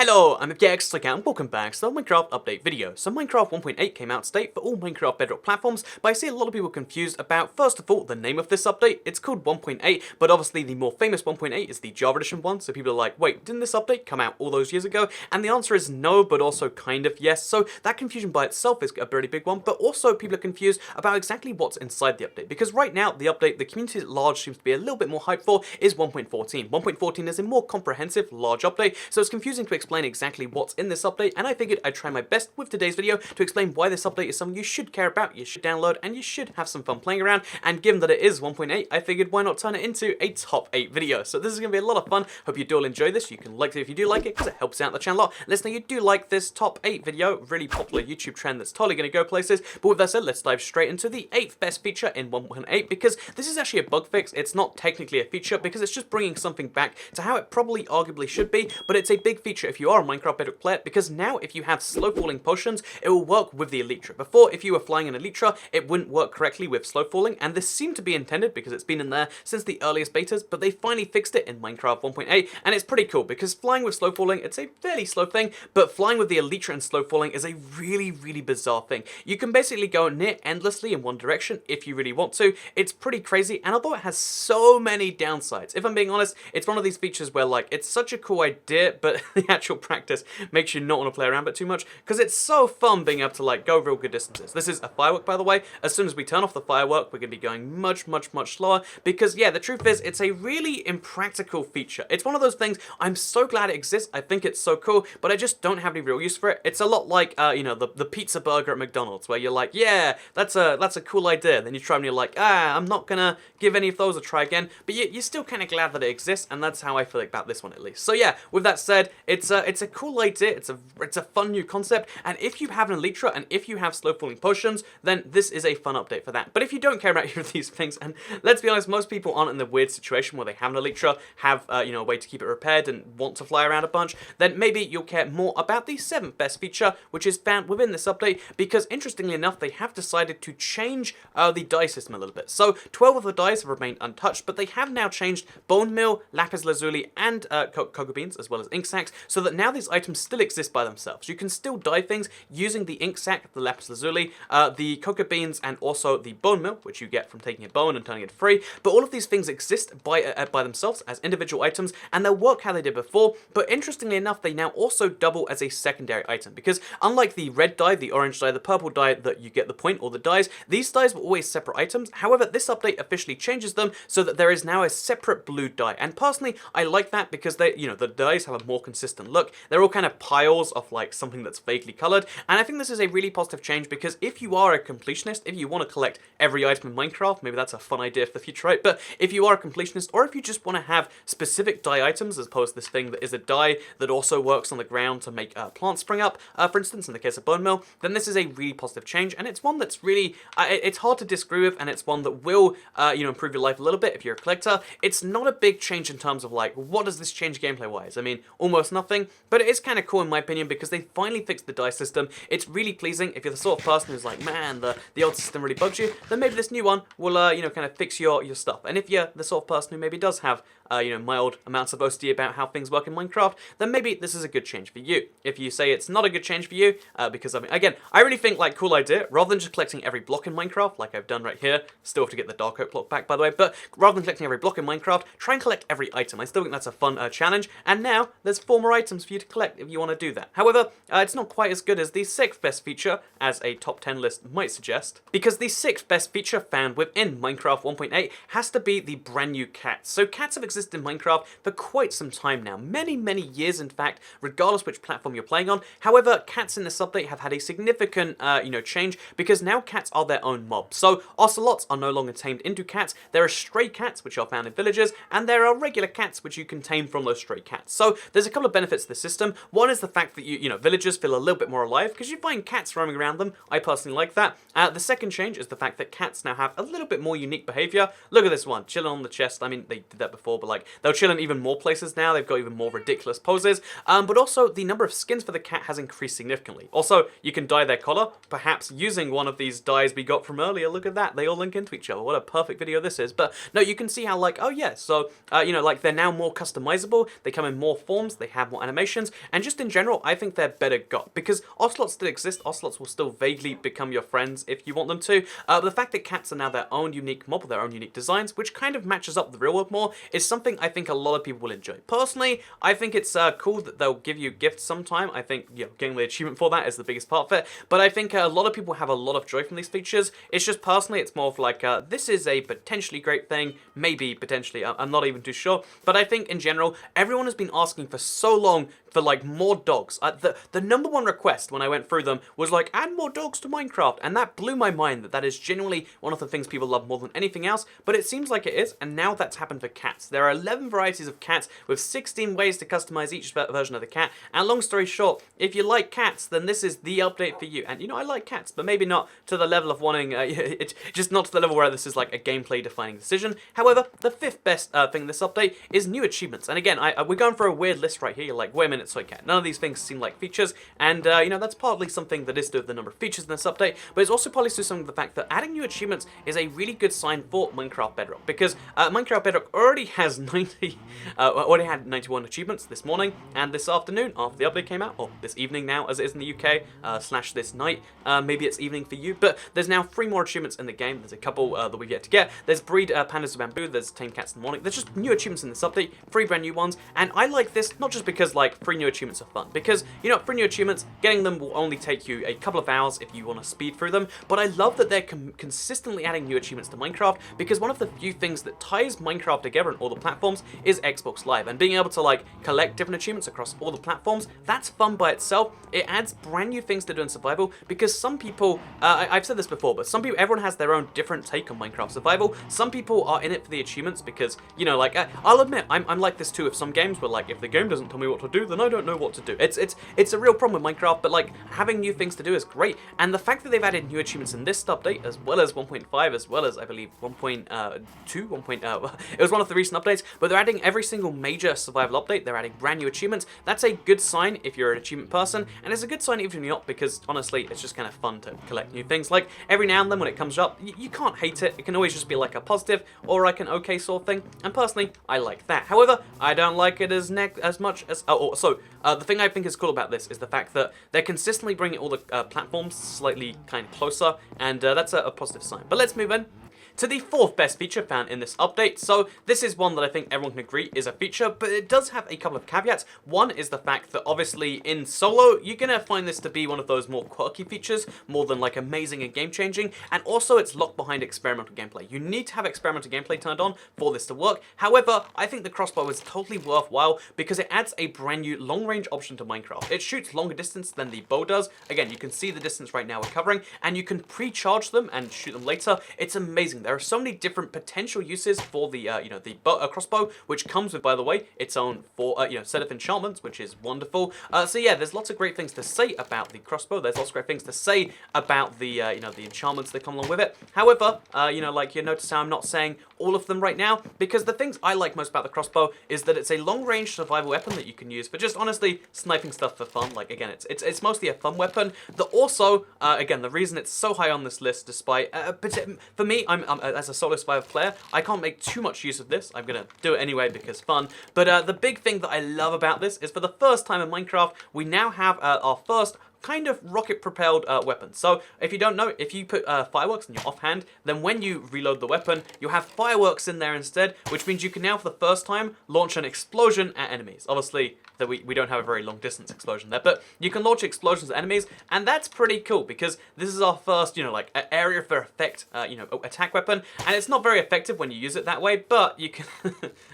Hello, I'm Elgato and welcome back to the Minecraft update video. So Minecraft 1.8 came out today for all Minecraft Bedrock platforms, but I see a lot of people confused about, first of all, the name of this update. It's called 1.8, but obviously the more famous 1.8 is the Java Edition one, so people are like, wait, didn't this update come out all those years ago? And the answer is no, but also kind of yes. So that confusion by itself is a pretty big one, but also people are confused about exactly what's inside the update, because right now the update the community at large seems to be a little bit more hyped for is 1.14. 1.14 is a more comprehensive, large update, so it's confusing to explain exactly what's in this update, and I figured I'd try my best with today's video to explain why this update is something you should care about, you should download, and you should have some fun playing around. And given that it is 1.8, I figured why not turn it into a top 8 video. So this is going to be a lot of fun. Hope you do all enjoy this. You can like it if you do like it, because it helps out the channel a lot. Let us know you do like this top 8 video, really popular YouTube trend that's totally going to go places. But with that said, let's dive straight into the 8th best feature in 1.8, because this is actually a bug fix. It's not technically a feature, because it's just bringing something back to how it probably arguably should be, but it's a big feature if you are a Minecraft Bedrock player, because now if you have slow falling potions, it will work with the elytra. Before, if you were flying an elytra, it wouldn't work correctly with slow falling, and this seemed to be intended because it's been in there since the earliest betas, but they finally fixed it in Minecraft 1.8, and it's pretty cool because flying with slow falling, it's a fairly slow thing, but flying with the elytra and slow falling is a really bizarre thing. You can basically go near endlessly in one direction if you really want to. It's pretty crazy, and although it has so many downsides, if I'm being honest, it's one of these features where like it's such a cool idea, but the actual practice makes you not want to play around it too much, because it's so fun being able to like go real good distances. This is a firework, by the way. As soon as we turn off the firework, we're going to be going much slower, because yeah, the truth is it's a really impractical feature. It's one of those things, I'm so glad it exists, I think it's so cool, but I just don't have any real use for it. It's a lot like you know, the pizza burger at McDonald's, where you're like, yeah, that's a cool idea, then you try and you're like, I'm not gonna give any of those a try again, but you're still kind of glad that it exists, and that's how I feel about this one at least. So yeah, with that said, it's a cool idea, it's a fun new concept, and if you have an elytra and if you have slow falling potions, then this is a fun update for that. But if you don't care about either of these things, and let's be honest, most people aren't in the weird situation where they have an elytra, have you know, a way to keep it repaired and want to fly around a bunch, then maybe you'll care more about the 7th best feature, which is found within this update, because interestingly enough, they have decided to change the die system a little bit. So 12 of the dies have remained untouched, but they have now changed bone meal, lapis lazuli, and cocoa beans, as well as ink sacks, so that now these items still exist by themselves. You can still dye things using the ink sac, the lapis lazuli, the cocoa beans, and also the bone meal, which you get from taking a bone and turning it free. But all of these things exist by themselves as individual items, and they'll work how they did before. But interestingly enough, they now also double as a secondary item, because unlike the red dye, the orange dye, the purple dye that you get the point, or the dyes, these dyes were always separate items. However, this update officially changes them so that there is now a separate blue dye. And personally, I like that because they, you know, the dyes have a more consistent look. They're all kind of piles of like something that's vaguely colored, and I think this is a really positive change, because if you are a completionist, if you want to collect every item in Minecraft, maybe that's a fun idea for the future, right? But if you are a completionist, or if you just want to have specific dye items as opposed to this thing that is a dye that also works on the ground to make plants spring up, for instance, in the case of bone meal, then this is a really positive change, and it's one that's really, it's hard to disagree with, and it's one that will, you know, improve your life a little bit if you're a collector. It's not a big change in terms of like, what does this change gameplay-wise? I mean, almost nothing, but it is kind of cool in my opinion, because they finally fixed the dye system. It's really pleasing. If you're the sort of person who's like, man, the old system really bugs you, then maybe this new one will, you know, kind of fix your stuff. And if you're the sort of person who maybe does have, you know, mild amounts of OCD about how things work in Minecraft, then maybe this is a good change for you. If you say it's not a good change for you, because I mean, again, I really think like cool idea, rather than just collecting every block in Minecraft, like I've done right here, still have to get the dark oak block back by the way, but rather than collecting every block in Minecraft, try and collect every item. I still think that's a fun challenge, and now there's 4 more items for you to collect if you want to do that. However, it's not quite as good as the 6th best feature, as a top 10 list might suggest, because the 6th best feature found within Minecraft 1.8 has to be the brand new cats. So cats have existed in Minecraft for quite some time now, many years in fact, regardless which platform you're playing on. However, cats in this update have had a significant you know, change, because now cats are their own mob. So ocelots are no longer tamed into cats. There are stray cats which are found in villages, and there are regular cats which you can tame from those stray cats. So there's a couple of benefits to the system. One is the fact that you know, villagers feel a little bit more alive because you find cats roaming around them. I personally like that. The second change is the fact that cats now have a little bit more unique behavior. Look at this one, chilling on the chest. I mean, they did that before, but like, they'll chill in even more places now. They've got even more ridiculous poses. But also, the number of skins for the cat has increased significantly. Also, you can dye their collar, perhaps using one of these dyes we got from earlier. Look at that. They all link into each other. What a perfect video this is. But no, you can see how, like, oh yeah, so, you know, like, they're now more customizable. They come in more forms. They have more animations. And just in general, I think they're better got. Because ocelots still exist. Ocelots will still vaguely become your friends if you want them to. But the fact that cats are now their own unique mob, their own unique designs, which kind of matches up the real world more, is something I think a lot of people will enjoy. Personally, I think it's cool that they'll give you gifts sometime. I think, you know, getting the achievement for that is the biggest part of it. But I think a lot of people have a lot of joy from these features. It's just personally, it's more of like, this is a potentially great thing. Maybe, potentially, I'm not even too sure. But I think in general, everyone has been asking for so long for like more dogs. The number one request when I went through them was like, add more dogs to Minecraft, and that blew my mind that is genuinely one of the things people love more than anything else, but it seems like it is, and now that's happened for cats. There are 11 varieties of cats with 16 ways to customize each version of the cat, and long story short, if you like cats, then this is the update for you. And you know, I like cats, but maybe not to the level of wanting, just not to the level where this is like a gameplay defining decision. However, the fifth best thing in this update is new achievements, and again, we're going for a weird list right here. You're like, wait a minute, so cat. None of these things seem like features, and you know, that's partly something that is to do with the number of features in this update, but it's also partly to do something with the fact that adding new achievements is a really good sign for Minecraft Bedrock, because Minecraft Bedrock already has 91 achievements this morning and this afternoon after the update came out, or this evening now as it is in the UK, slash this night, maybe it's evening for you, but there's now 3 more achievements in the game. There's a couple that we get to get. There's breed pandas of bamboo, there's tame cats in the morning. There's just new achievements in this update, 3 brand new ones, and I like this not just because like 3 new achievements are fun, because you know, 3 new achievements, getting them will only take you a couple of hours if you want to speed through them, but I love that they're consistently adding new achievements to Minecraft, because one of the few things that ties Minecraft together on all the platforms is Xbox Live, and being able to like collect different achievements across all the platforms, that's fun by itself. It adds brand new things to do in survival, because some people, I've said this before, but some people, everyone has their own different take on Minecraft survival. Some people are in it for the achievements because, you know, like, I'll admit, I'm like this too with some games where like, if the game doesn't tell me what to do, then I don't know what to do. It's a real problem with Minecraft, but like, having new things to do is great, and the fact that they've added new achievements in this update, as well as 1.5, as well as, I believe, 1.2, it was one of the recent updates, but they're adding every single major survival update, they're adding brand new achievements. That's a good sign if you're an achievement person, and it's a good sign even if you're not, because honestly, it's just kind of fun to collect new things. Like, every now and then when it comes up, you can't hate it. It can always just be like a positive, or like an okay sort of thing, and personally, I like that. However, I don't like it as much as, the thing I think is cool about this is the fact that they're consistently bringing all the platforms slightly kind of closer, and that's a positive sign. But let's move in to the 4th best feature found in this update. So this is one that I think everyone can agree is a feature, but it does have a couple of caveats. One is the fact that obviously in solo, you're gonna find this to be one of those more quirky features, more than like amazing and game-changing, and also it's locked behind experimental gameplay. You need to have experimental gameplay turned on for this to work. However, I think the crossbow is totally worthwhile because it adds a brand new long-range option to Minecraft. It shoots longer distance than the bow does. Again, you can see the distance right now we're covering, and you can pre-charge them and shoot them later. It's amazing. There are so many different potential uses for the crossbow, which comes with, by the way, its own set of enchantments, which is wonderful. So yeah, there's lots of great things to say about the crossbow. There's lots of great things to say about the the enchantments that come along with it. However, like you notice how I'm not saying all of them right now, because the things I like most about the crossbow is that it's a long-range survival weapon that you can use for just honestly sniping stuff for fun. Like, again, it's mostly a fun weapon. That also, again, the reason it's so high on this list, despite for me, I'm as a solo survival player, I can't make too much use of this. I'm gonna do it anyway because fun. But the big thing that I love about this is for the first time in Minecraft, we now have our first kind of rocket-propelled weapon. So if you don't know, if you put fireworks in your offhand, then when you reload the weapon, you'll have fireworks in there instead, which means you can now, for the first time, launch an explosion at enemies. Obviously, that we don't have a very long-distance explosion there, but you can launch explosions at enemies, and that's pretty cool, because this is our first, like, area for effect, attack weapon, and it's not very effective when you use it that way, but you can...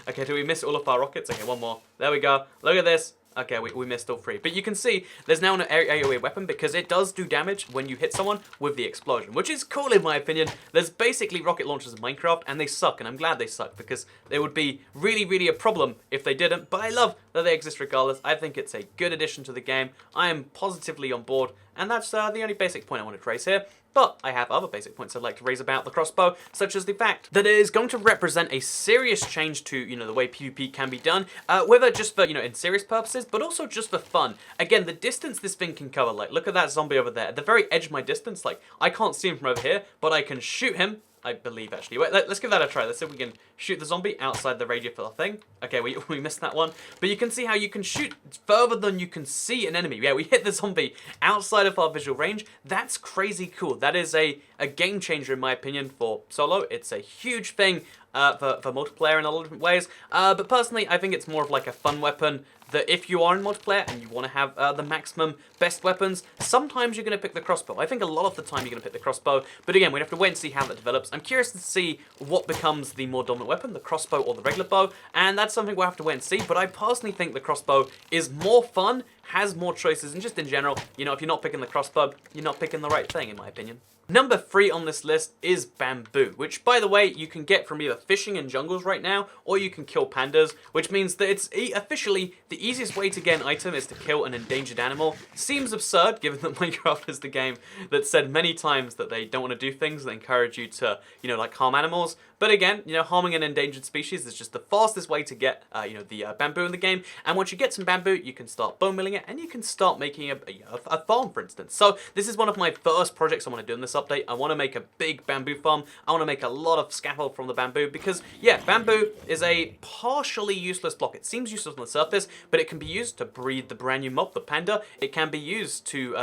Okay, do we miss all of our rockets? Okay, one more. There we go. Look at this. Okay, we missed all 3. But you can see there's now an AoE weapon because it does do damage when you hit someone with the explosion, which is cool in my opinion. There's basically rocket launchers in Minecraft, and they suck, and I'm glad they suck because they would be really, really a problem if they didn't. But I love that they exist regardless. I think it's a good addition to the game. I am positively on board, and that's the only basic point I want to trace here. but I have other basic points I'd like to raise about the crossbow, such as the fact that it is going to represent a serious change to, the way PvP can be done, whether just for, in serious purposes, but also just for fun. Again, the distance this thing can cover, like, look at that zombie over there. At the very edge of my distance, like, I can't see him from over here, but I can shoot him. I believe, actually. Wait, let's give that a try. Let's see if we can shoot the zombie outside the radius of the thing. Okay, we missed that one. But you can see how you can shoot further than you can see an enemy. Yeah, we hit the zombie outside of our visual range. That's crazy cool. That is a game changer, in my opinion, for solo. It's a huge thing for multiplayer in a lot of different ways. But personally, I think it's more of like a fun weapon that if you are in multiplayer and you want to have the maximum best weapons, sometimes you're going to pick the crossbow. I think a lot of the time you're going to pick the crossbow, but again, we have to wait and see how that develops. I'm curious to see what becomes the more dominant weapon, the crossbow or the regular bow, and that's something we'll have to wait and see, but I personally think the crossbow is more fun, has more choices, and just in general, if you're not picking the crossbow, you're not picking the right thing, in my opinion. Number 3 on this list is bamboo, which, by the way, you can get from either fishing in jungles right now, or you can kill pandas, which means that it's officially the easiest way to get an item is to kill an endangered animal. Seems absurd, given that Minecraft is the game that said many times that they don't want to do things that encourage you to, like harm animals. But again, harming an endangered species is just the fastest way to get, the bamboo in the game. And once you get some bamboo, you can start bone milling it, and you can start making a farm, for instance. So this is one of my first projects I want to do in this update. I want to make a big bamboo farm. I want to make a lot of scaffold from the bamboo because, yeah, bamboo is a partially useless block. It seems useless on the surface, but it can be used to breed the brand new mob, the panda. It can be used to,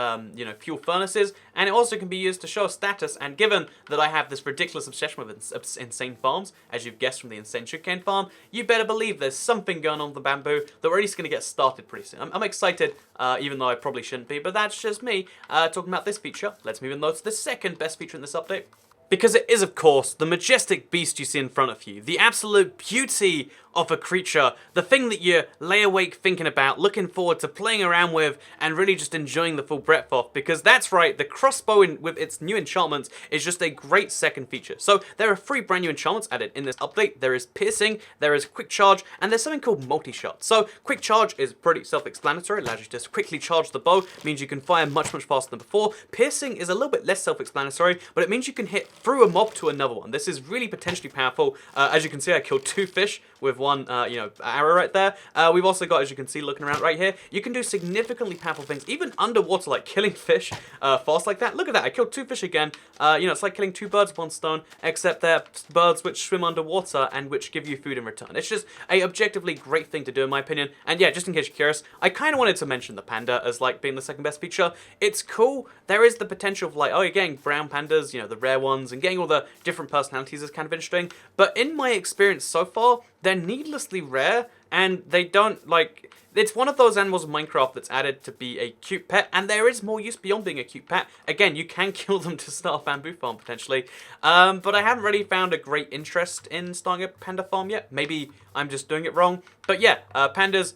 fuel furnaces, and it also can be used to show status. And given that I have this ridiculous obsession with insane farms, as you've guessed from the insane sugarcane farm, you better believe there's something going on with the bamboo that we're at least going to get started pretty soon. I'm excited, even though I probably shouldn't be, but that's just me talking about this feature. Let's move on to the second best feature in this update. Because it is, of course, the majestic beast you see in front of you, the absolute beauty of a creature, the thing that you lay awake thinking about, looking forward to playing around with, and really just enjoying the full breadth of, because that's right, the crossbow with its new enchantments is just a great second feature. So there are 3 brand new enchantments added in this update. There is piercing, there is quick charge, and there's something called multi-shot. So quick charge is pretty self-explanatory, it allows you to just quickly charge the bow, means you can fire much faster than before. Piercing is a little bit less self-explanatory, but it means you can hit through a mob to another one. This is really potentially powerful. As you can see, I killed 2 fish with one, arrow right there. We've also got, as you can see, looking around right here, you can do significantly powerful things, even underwater, like killing fish fast like that. Look at that, I killed 2 fish again. It's like killing 2 birds with 1 stone, except they're birds which swim underwater and which give you food in return. It's just a objectively great thing to do, in my opinion. And yeah, just in case you're curious, I kind of wanted to mention the panda as like being the second best feature. It's cool. There is the potential of like, oh, you're getting brown pandas, the rare ones, and getting all the different personalities is kind of interesting. But in my experience so far, they're needlessly rare, and they don't, like, it's one of those animals in Minecraft that's added to be a cute pet, and there is more use beyond being a cute pet. Again, you can kill them to start a bamboo farm, potentially. But I haven't really found a great interest in starting a panda farm yet. Maybe I'm just doing it wrong. But yeah, pandas,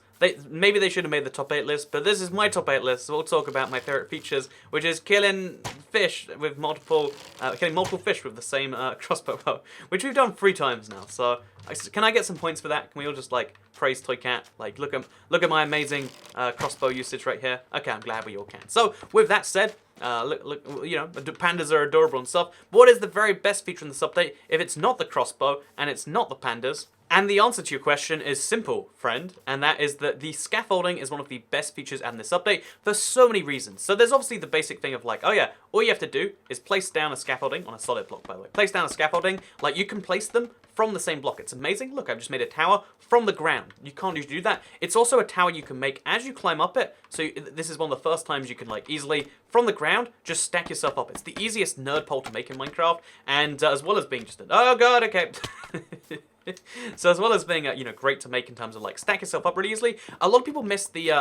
maybe they should have made the top 8 list, but this is my top 8 list, so we'll talk about my favorite features, which is killing fish with killing multiple fish with the same crossbow bow, which we've done 3 times now. So can I get some points for that? Can we all just like praise Toy Cat? Like look at my amazing crossbow usage right here. Okay, I'm glad we all can. So with that said, look, pandas are adorable and stuff. But what is the very best feature in this update if it's not the crossbow and it's not the pandas? And the answer to your question is simple, friend, and that is that the scaffolding is one of the best features in this update for so many reasons. So there's obviously the basic thing of like, oh yeah, all you have to do is place down a scaffolding on a solid block, by the way. Place down a scaffolding, like you can place them from the same block. It's amazing. Look, I've just made a tower from the ground. You can't usually do that. It's also a tower you can make as you climb up it. So this is one of the first times you can like easily, from the ground, just stack yourself up. It's the easiest nerd pole to make in Minecraft, and as well as being just oh god, okay. So as well as being great to make in terms of like stack yourself up really easily, a lot of people miss the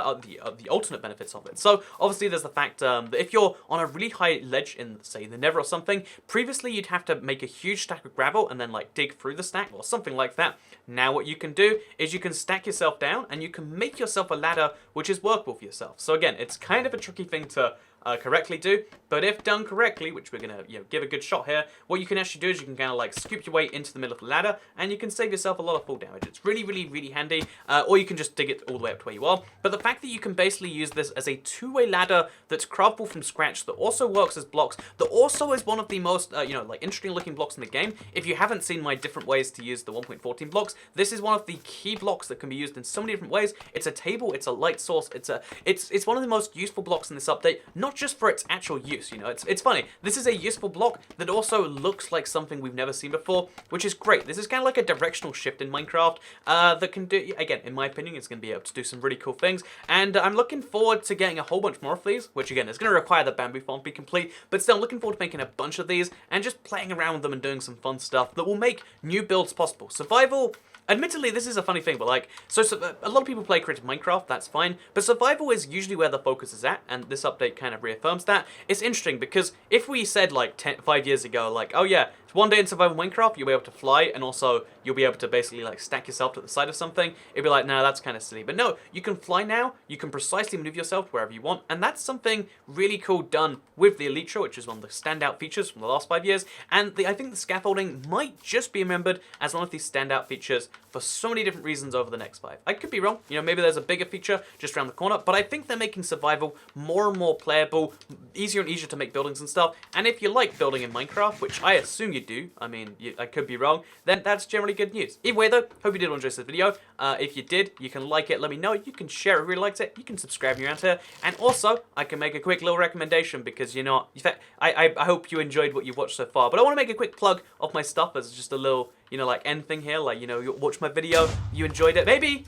alternate benefits of it. So obviously there's the fact that if you're on a really high ledge in, say, the Nether or something, previously you'd have to make a huge stack of gravel and then like dig through the stack or something like that. Now what you can do is you can stack yourself down and you can make yourself a ladder which is workable for yourself. So again, it's kind of a tricky thing to correctly do. But if done correctly, which we're gonna give a good shot here, what you can actually do is you can kind of like scoop your way into the middle of the ladder, and you can save yourself a lot of fall damage. It's really, really, really handy. Or you can just dig it all the way up to where you are. But the fact that you can basically use this as a two-way ladder that's craftable from scratch, that also works as blocks, that also is one of the most like interesting looking blocks in the game. If you haven't seen my different ways to use the 1.14 blocks, this is one of the key blocks that can be used in so many different ways. It's a table, it's a light source, it's one of the most useful blocks in this update, not just for its actual use. It's funny. This is a useful block that also looks like something we've never seen before, which is great. This is kind of like a directional shift in Minecraft that can do, again, in my opinion, it's going to be able to do some really cool things. And I'm looking forward to getting a whole bunch more of these, which again is going to require the bamboo farm to be complete, but still looking forward to making a bunch of these and just playing around with them and doing some fun stuff that will make new builds possible. Survival, admittedly, this is a funny thing, but like, so a lot of people play creative Minecraft, that's fine, but survival is usually where the focus is at, and this update kind of reaffirms that. It's interesting because if we said like 5 years ago, like, oh yeah, one day in survival Minecraft, you'll be able to fly, and also you'll be able to basically like stack yourself to the side of something, it'd be like, no, that's kind of silly. But no, you can fly now, you can precisely maneuver yourself wherever you want, and that's something really cool done with the elytra, which is one of the standout features from the last 5 years, and I think the scaffolding might just be remembered as one of these standout features for so many different reasons over the next 5. I could be wrong, maybe there's a bigger feature just around the corner, but I think they're making survival more and more playable, easier and easier to make buildings and stuff, and if you like building in Minecraft, which I assume you do, I mean, I could be wrong, then that's generally good news. Either way though, hope you did enjoy this video. If you did, you can like it, let me know, you can share it if you really liked it, you can subscribe if you're around here, and also, I can make a quick little recommendation because in fact, I hope you enjoyed what you've watched so far, but I want to make a quick plug of my stuff as just a little, like end thing here, like, you watch my video, you enjoyed it, maybe.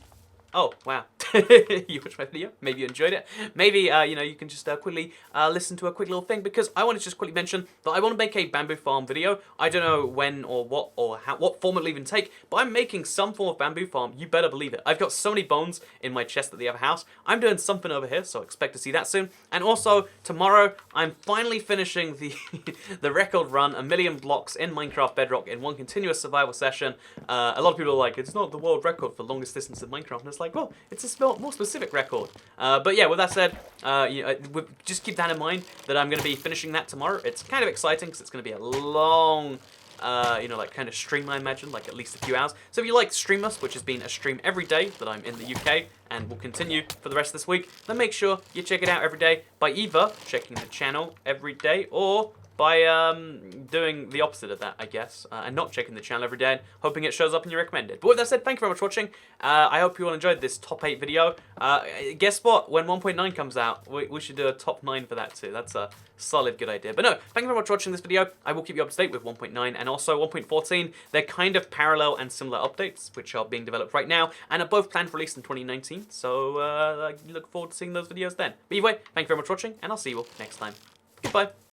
Oh, wow. You watched my video, maybe you enjoyed it. Maybe, you can just quickly listen to a quick little thing, because I want to just quickly mention that I want to make a bamboo farm video. I don't know when or what or how, what form it'll even take, but I'm making some form of bamboo farm. You better believe it. I've got so many bones in my chest at the other house. I'm doing something over here, so expect to see that soon. And also, tomorrow, I'm finally finishing the the record run, 1,000,000 blocks in Minecraft Bedrock in one continuous survival session. A lot of people are like, it's not the world record for longest distance in Minecraft, and it's like, well, it's a more specific record. But yeah, with that said, just keep that in mind that I'm going to be finishing that tomorrow. It's kind of exciting because it's going to be a long, like kind of stream, I imagine, like at least a few hours. So if you like Streamless, which has been a stream every day that I'm in the UK and will continue for the rest of this week, then make sure you check it out every day by either checking the channel every day or by doing the opposite of that, I guess, and not checking the channel every day and hoping it shows up in your recommended. But with that said, thank you very much for watching. I hope you all enjoyed this top 8 video. Guess what? When 1.9 comes out, we should do a top 9 for that too. That's a solid good idea. But no, thank you very much for watching this video. I will keep you up to date with 1.9 and also 1.14. They're kind of parallel and similar updates, which are being developed right now, and are both planned for release in 2019. So I look forward to seeing those videos then. But either way, thank you very much for watching, and I'll see you all next time. Goodbye.